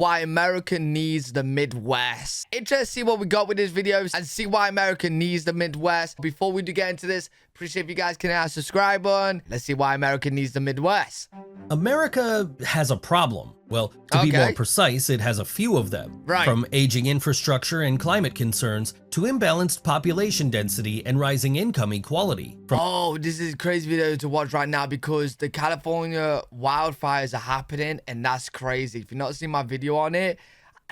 Why America needs the Midwest. Interested to see what we got with this video and see why America needs the Midwest. Before we do get into this, appreciate if you guys can hit that subscribe button. Let's see why America needs the Midwest. America has a problem. Well, to be more precise, it has a few of them. Right. From aging infrastructure and climate concerns to imbalanced population density and rising income equality. Oh, this is a crazy video to watch right now because the California wildfires are happening and that's crazy. If you've not seen my video on it,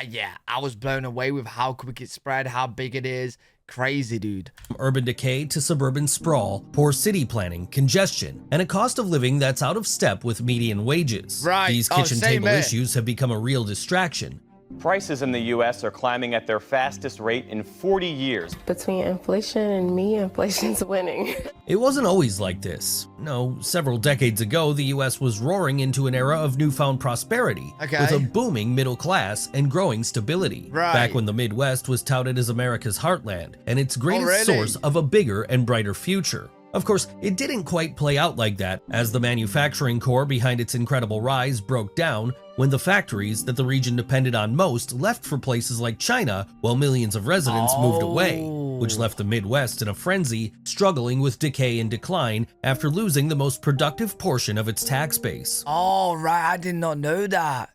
yeah, I was blown away with how quick it spread, how big it is. Crazy, dude. From urban decay to suburban sprawl, poor city planning, congestion, and a cost of living that's out of step with median wages. Right. These kitchen table issues have become a real distraction. Prices in the U.S. are climbing at their fastest rate in 40 years. Between inflation and me, inflation's winning. It wasn't always like this. No, several decades ago, the U.S. was roaring into an era of newfound prosperity, with a booming middle class and growing stability. Back when the Midwest was touted as America's heartland and its greatest source of a bigger and brighter future. Of course, it didn't quite play out like that, as the manufacturing core behind its incredible rise broke down when the factories that the region depended on most left for places like China, while millions of residents moved away, which left the Midwest in a frenzy, struggling with decay and decline after losing the most productive portion of its tax base. Oh, right, I did not know that.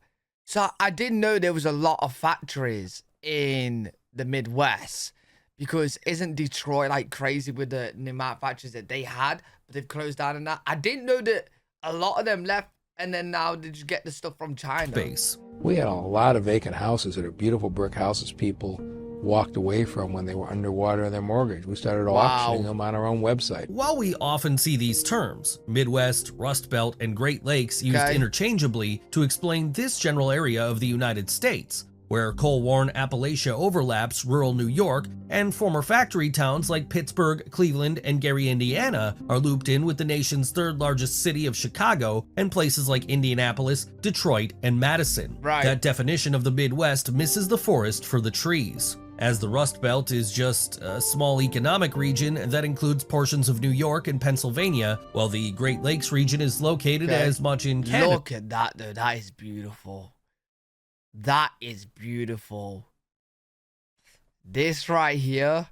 So I didn't know there was a lot of factories in the Midwest. Because isn't Detroit like crazy with the amount of factories that they had, but they've closed down and that? I didn't know that a lot of them left, and then now they just get the stuff from China. We had a lot of vacant houses that are beautiful brick houses people walked away from when they were underwater in their mortgage. We started auctioning them on our own website. While we often see these terms, Midwest, Rust Belt, and Great Lakes used interchangeably to explain this general area of the United States, where coal-worn Appalachia overlaps rural New York, and former factory towns like Pittsburgh, Cleveland, and Gary, Indiana are looped in with the nation's third largest city of Chicago and places like Indianapolis, Detroit, and Madison. That definition of the Midwest misses the forest for the trees, as the Rust Belt is just a small economic region that includes portions of New York and Pennsylvania, while the Great Lakes region is located as much in Canada. Look at that, though. That is beautiful. That is beautiful. This right here,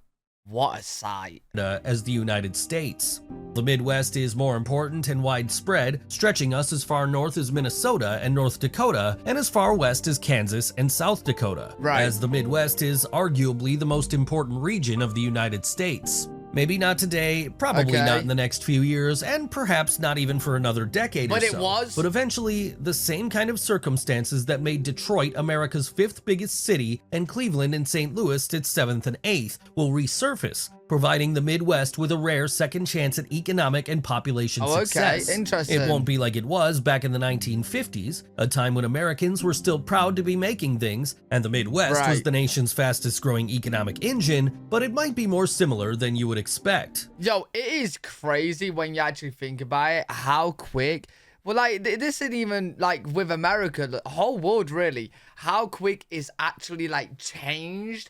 what a sight. As the United States. The Midwest is more important and widespread, stretching us as far north as Minnesota and North Dakota, and as far west as Kansas and South Dakota. As the Midwest is arguably the most important region of the United States. Maybe not today, probably not in the next few years, and perhaps not even for another decade or so. But eventually, the same kind of circumstances that made Detroit America's 5th biggest city and Cleveland and St. Louis its 7th and 8th will resurface, providing the Midwest with a rare second chance at economic and population success. Interesting. It won't be like it was back in the 1950s, a time when Americans were still proud to be making things, and the Midwest was the nation's fastest growing economic engine, but it might be more similar than you would expect. Yo, it is crazy when you actually think about it, how quick. Well, like, this isn't even, like, with America, the whole world, really, how quick is actually, like, changed.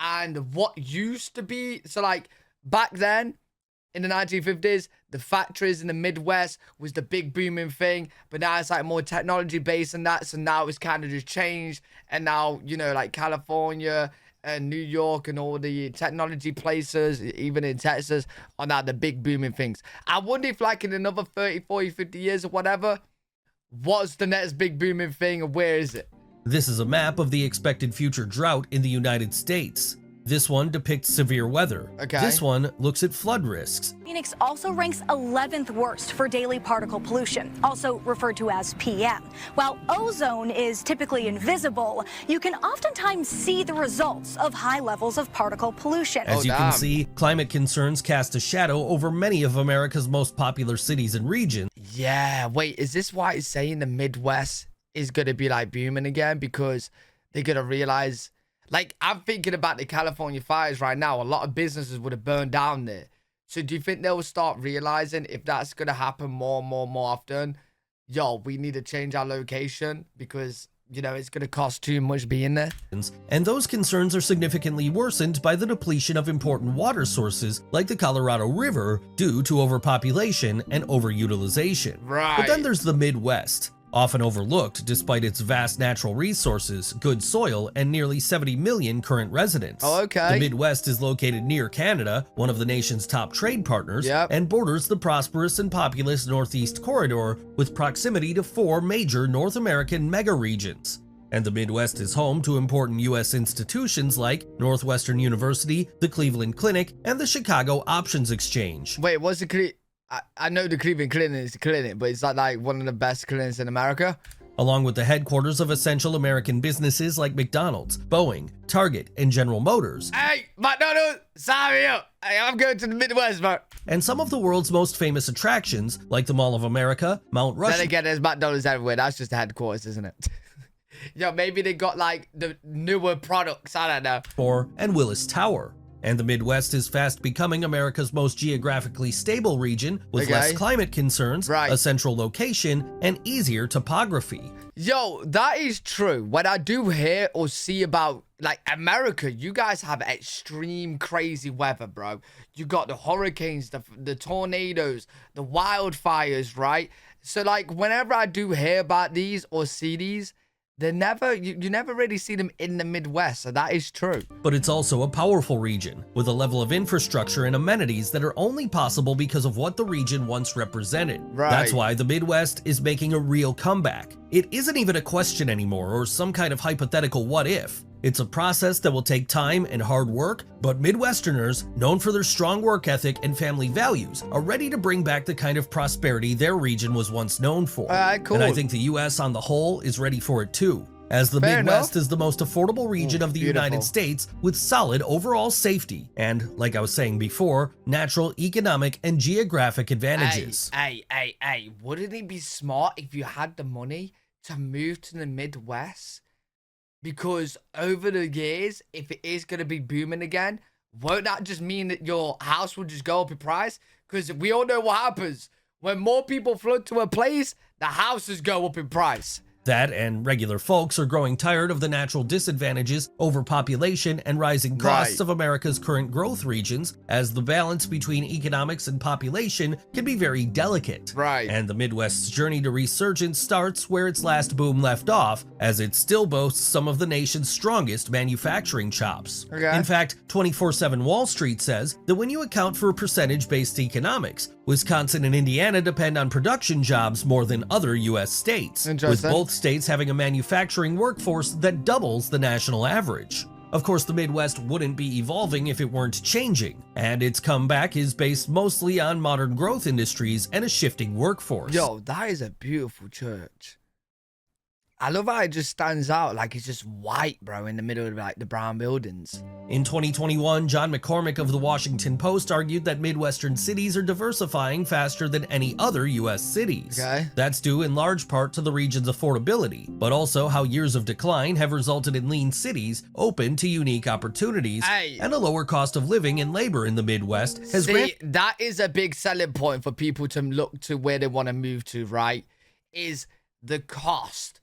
And what used to be, so like back then in the 1950s, the factories in the Midwest was the big booming thing, but now it's like more technology based and that. So now it's kind of just changed. And now, you know, like California and New York and all the technology places, even in Texas, are now the big booming things. I wonder if like in another 30, 40, 50 years or whatever, what's the next big booming thing and where is it? This is a map of the expected future drought in the United States. This one depicts severe weather. This one looks at flood risks. Phoenix also ranks 11th worst for daily particle pollution, also referred to as PM. While ozone is typically invisible, you can oftentimes see the results of high levels of particle pollution. As you can see, climate concerns cast a shadow over many of America's most popular cities and regions. Yeah, wait, is this why it's saying the Midwest is going to be like booming again? Because they're going to realize, like, I'm thinking about the California fires right now. A lot of businesses would have burned down there. So do you think they'll start realizing if that's going to happen more often? Yo, we need to change our location because, you know, it's going to cost too much being there. And those concerns are significantly worsened by the depletion of important water sources like the Colorado River due to overpopulation and overutilization. But then there's the Midwest. often overlooked despite its vast natural resources, good soil, and nearly 70 million current residents. Oh, okay. The Midwest is located near Canada, one of the nation's top trade partners, and borders the prosperous and populous Northeast Corridor with proximity to 4 major North American mega-regions. And the Midwest is home to important U.S. institutions like Northwestern University, the Cleveland Clinic, and the Chicago Options Exchange. Wait, what's the I know the Cleveland Clinic is a clinic, but is that like one of the best clinics in America? Along with the headquarters of essential American businesses like McDonald's, Boeing, Target, and General Motors. Hey, McDonald's, sign me up. Hey, I'm going to the Midwest, bro. And some of the world's most famous attractions, like the Mall of America, Mount Rushmore. Then again, there's McDonald's everywhere. That's just the headquarters, isn't it? Yo, maybe they got like the newer products. I don't know. And Willis Tower. And the Midwest is fast becoming America's most geographically stable region with less climate concerns, a central location, and easier topography. Yo, that is true. When I do hear or see about like America, you guys have extreme crazy weather, bro. You got the hurricanes, the tornadoes, the wildfires, right? So like whenever I do hear about these or see these, they're never, you never really see them in the Midwest, so that is true. But it's also a powerful region, with a level of infrastructure and amenities that are only possible because of what the region once represented. That's why the Midwest is making a real comeback. It isn't even a question anymore or some kind of hypothetical what if. It's a process that will take time and hard work, but Midwesterners, known for their strong work ethic and family values, are ready to bring back the kind of prosperity their region was once known for. Cool. And I think the US on the whole is ready for it too, as the Midwest is the most affordable region of the United States with solid overall safety and, like I was saying before, natural, economic, and geographic advantages. Hey, wouldn't it be smart if you had the money to move to the Midwest? Because over the years, if it is going to be booming again, won't that just mean that your house will just go up in price? Because we all know what happens. When more people flood to a place, the houses go up in price. That and regular folks are growing tired of the natural disadvantages, overpopulation, and rising costs of America's current growth regions, as the balance between economics and population can be very delicate. And the Midwest's journey to resurgence starts where its last boom left off, as it still boasts some of the nation's strongest manufacturing chops. In fact, 24/7 Wall Street says that when you account for percentage-based economics, Wisconsin and Indiana depend on production jobs more than other U.S. states, with both states having a manufacturing workforce that doubles the national average. Of course, the Midwest wouldn't be evolving if it weren't changing, and its comeback is based mostly on modern growth industries and a shifting workforce. Yo, that is a beautiful church. I love how it just stands out like it's just white, bro, in the middle of like the brown buildings. In 2021, John McCormick of the Washington Post argued that Midwestern cities are diversifying faster than any other U.S. cities. That's due in large part to the region's affordability, but also how years of decline have resulted in lean cities open to unique opportunities, and a lower cost of living and labor in the Midwest has that is a big selling point for people to look to where they want to move to, right? Is the cost.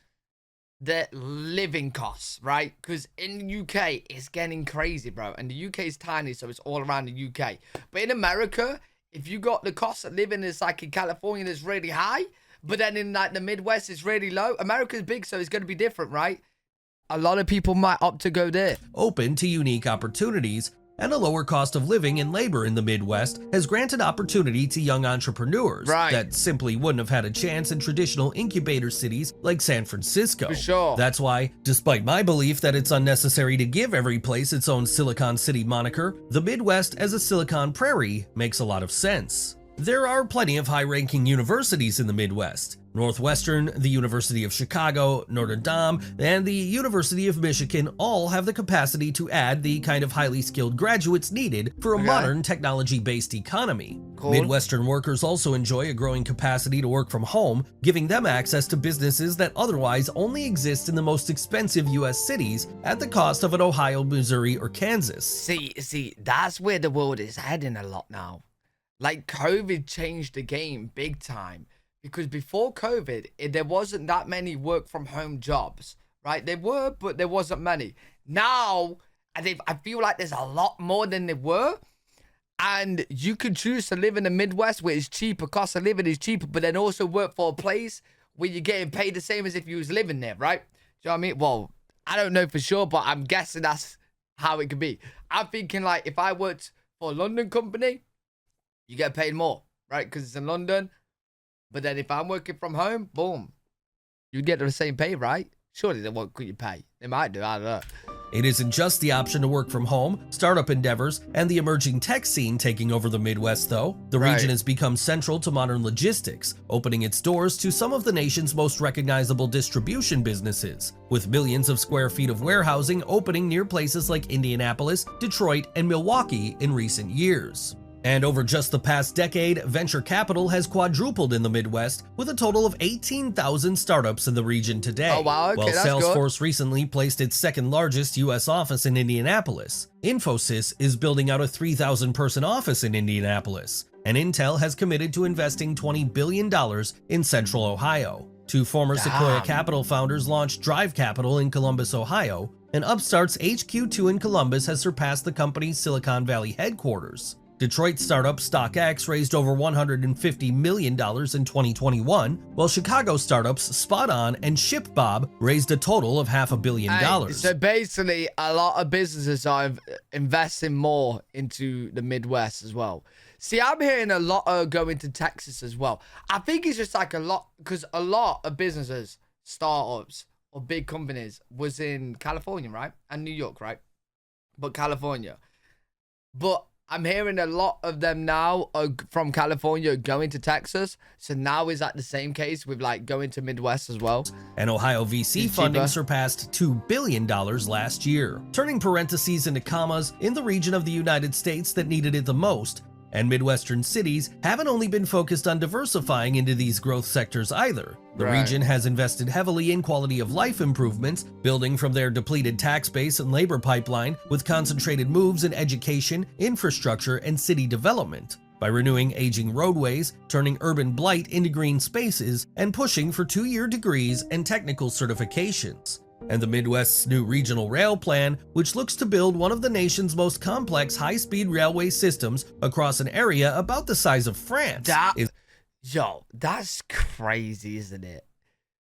The living costs, right? Because in the UK, it's getting crazy, bro. And the UK is tiny, so it's all around the UK. But in America, if you got the cost of living, it's like in California, it's really high. But then in like the Midwest, it's really low. America's big, so it's going to be different, right? A lot of people might opt to go there. Open to unique opportunities, and a lower cost of living and labor in the Midwest has granted opportunity to young entrepreneurs that simply wouldn't have had a chance in traditional incubator cities like San Francisco. For sure. That's why, despite my belief that it's unnecessary to give every place its own Silicon City moniker, the Midwest as a Silicon Prairie makes a lot of sense. There are plenty of high-ranking universities in the Midwest. Northwestern, the University of Chicago, Notre Dame, and the University of Michigan all have the capacity to add the kind of highly skilled graduates needed for a modern technology-based economy. Midwestern workers also enjoy a growing capacity to work from home, giving them access to businesses that otherwise only exist in the most expensive U.S. cities at the cost of an Ohio, Missouri, or Kansas. See, that's where the world is heading a lot now. Like, COVID changed the game big time. Because before COVID, there wasn't that many work-from-home jobs, right? There were, but there wasn't many. Now, I feel like there's a lot more than there were. And you could choose to live in the Midwest where it's cheaper, cost of living is cheaper, but then also work for a place where you're getting paid the same as if you was living there, right? Do you know what I mean? Well, I don't know for sure, but I'm guessing that's how it could be. I'm thinking like if I worked for a London company, you get paid more, right? Because it's in London. But then if I'm working from home, boom, you get the same pay, right? Surely they won't cut your pay. They might do, I don't know. It isn't just the option to work from home, startup endeavors, and the emerging tech scene taking over the Midwest, though. The region has become central to modern logistics, opening its doors to some of the nation's most recognizable distribution businesses, with millions of square feet of warehousing opening near places like Indianapolis, Detroit, and Milwaukee in recent years. And over just the past decade, venture capital has quadrupled in the Midwest, with a total of 18,000 startups in the region today. Oh, wow. Okay, while that's Salesforce recently placed its second largest U.S. office in Indianapolis. Infosys is building out a 3,000-person office in Indianapolis. And Intel has committed to investing $20 billion in Central Ohio. Two former Sequoia Capital founders launched Drive Capital in Columbus, Ohio, and Upstart's HQ2 in Columbus has surpassed the company's Silicon Valley headquarters. Detroit startup StockX raised over $150 million in 2021, while Chicago startups Spot On and ShipBob raised a total of $500 million. So basically, a lot of businesses are investing more into the Midwest as well. See, I'm hearing a lot of going to Texas as well. I think it's just like a lot, because a lot of businesses, startups, or big companies was in California, right? And New York, right? But California. But I'm hearing a lot of them now are from California going to Texas. So now is that the same case with like going to Midwest as well? And Ohio VC funding surpassed $2 billion last year, turning parentheses into commas in the region of the United States that needed it the most. And Midwestern cities haven't only been focused on diversifying into these growth sectors either. The region has invested heavily in quality of life improvements, building from their depleted tax base and labor pipeline with concentrated moves in education, infrastructure, and city development. By renewing aging roadways, turning urban blight into green spaces, and pushing for 2-year degrees and technical certifications. And the Midwest's new regional rail plan, which looks to build one of the nation's most complex high-speed railway systems across an area about the size of France. Yo, that's crazy, isn't it?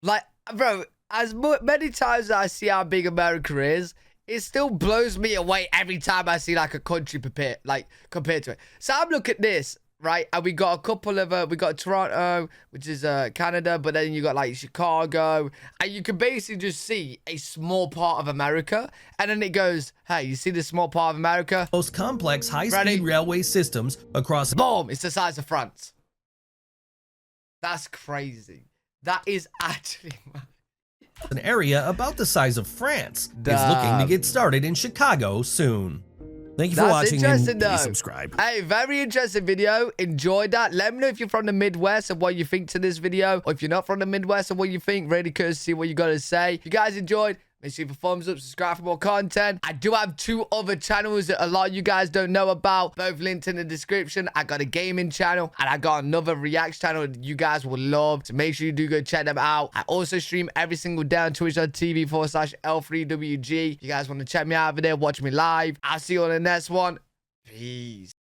Like, bro, as many times as I see how big America is, it still blows me away every time I see like a country compared to it. So I'm looking at this, right? And we got a couple of, we got Toronto, which is Canada, but then you got like Chicago, and you can basically just see a small part of America, and then it goes, hey, you see this small part of America? Most complex high-speed railway systems across... Boom, it's the size of France. That's crazy. That is actually... An area about the size of France is looking to get started in Chicago soon. Thank you for watching, and please subscribe. Hey, very interesting video. Enjoyed that. Let me know if you're from the Midwest and what you think to this video. Or if you're not from the Midwest and what you think. Really curious to see what you got to say. If you guys enjoyed, make sure you leave a thumbs up, subscribe for more content. I do have 2 other channels that a lot of you guys don't know about. Both linked in the description. I got a gaming channel and I got another react channel that you guys will love. So make sure you do go check them out. I also stream every single day on twitch.tv/L3WG. If you guys want to check me out over there, watch me live. I'll see you on the next one. Peace.